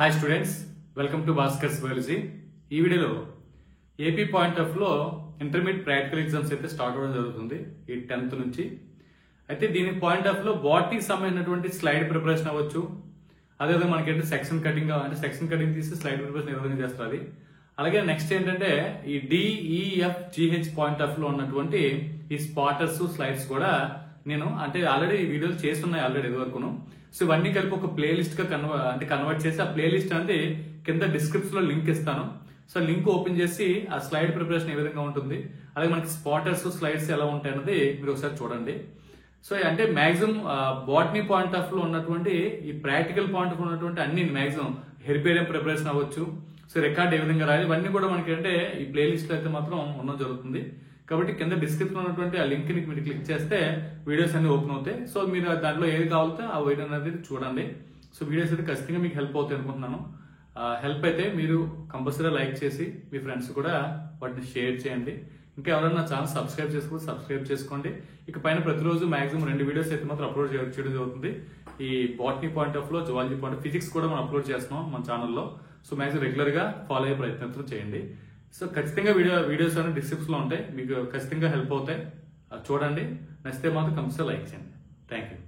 Hi students, welcome to Bhaskar's biology. ఈ వీడియోలో AP point of లో ఇంటర్మీడియట్ ప్రాక్టికల్ ఎగ్జామ్స్ అయితే స్టార్ట్ అవ్వడం జరుగుతుంది ఈ 10th నుంచి. అయితే దీని పాయింట్ ఆఫ్ లో బాటనీకి సంబంధించినటువంటి స్లైడ్ ప్రిపరేషన్ అవ్వచ్చు, అదేవిధంగా మనకి సెక్షన్ కటింగ్ సెక్షన్ కటింగ్ తీసి స్లైడ్ ప్రిపరేషన్ ఏ విధంగా చేస్తారు అది. అలాగే నెక్స్ట్ ఏంటంటే ఈ DEFGH పాయింట్ ఆఫ్ లో ఉన్నటువంటి ఈ స్పాటర్స్ స్లైడ్స్ కూడా నేను ఆల్రెడీ ఈ వీడియోలు చేస్తున్నాయి ఆల్రెడీ ఇది వరకును. సో ఇవన్నీ కలిపి ఒక ప్లేలిస్ట్ గా కన్వర్ట్ చేసి ఆ ప్లేలిస్ట్ అనేది కింద డిస్క్రిప్షన్ లో లింక్ ఇస్తాను. సో లింక్ ఓపెన్ చేసి ఆ స్లైడ్ ప్రిపరేషన్ ఏ విధంగా ఉంటుంది, అలాగే మనకి స్పాటర్స్ స్లైడ్స్ ఎలా ఉంటాయి అన్నది మీరు ఒకసారి చూడండి. So maximum botany point of లో ఉన్నటువంటి ఈ ప్రాక్టికల్ పాయింట్ ఆఫ్ ఉన్నటువంటి అన్ని మాక్సిమం హెర్బేరియం ప్రిపరేషన్ అవ్వచ్చు, సో రికార్డ్ ఏ విధంగా రాయాలి, ఇవన్నీ కూడా మనకి ఈ ప్లేలిస్ట్ లో అయితే మాత్రం ఉండడం జరుగుతుంది. కాబట్టి కింద డిస్క్రిప్షన్ ఉన్నటువంటి ఆ లింక్ ని మీరు క్లిక్ చేస్తే వీడియోస్ అన్ని ఓపెన్ అవుతాయి. సో మీరు దాంట్లో ఏది కావాలితే ఆ వీడియో అనేది చూడండి. సో వీడియోస్ అయితే ఖచ్చితంగా మీకు హెల్ప్ అవుతాయి అనుకుంటున్నాను. హెల్ప్ అయితే మీరు కంపల్సరీ లైక్ చేసి మీ ఫ్రెండ్స్ కూడా వాటిని షేర్ చేయండి. ఇంకా ఎవరైనా నా ఛానల్ సబ్స్క్రైబ్ చేసుకోండి. ఇక పైన ప్రతిరోజు మాక్సిమం 2 వీడియోస్ అయితే మాత్రం అప్లోడ్ చేయడం జరుగుతుంది. ఈ బాటనీ పాయింట్ ఆఫ్ లో, జువాలజీ పాయింట్, ఫిజిక్స్ కూడా మనం అప్లోడ్ చేస్తున్నాం మన ఛానల్లో. సో మాక్సిమం రెగ్యులర్ గా ఫాలో అయ్యే ప్రయత్నం చేయండి. సో ఖచ్చితంగా వీడియోస్ అన్ని డిస్క్రిప్షన్ లో ఉంటాయి, మీకు ఖచ్చితంగా హెల్ప్ అవుతాయి. చూడండి, నచ్చితే మాత్రం కంపల్సరీ లైక్ చేయండి. Thank you.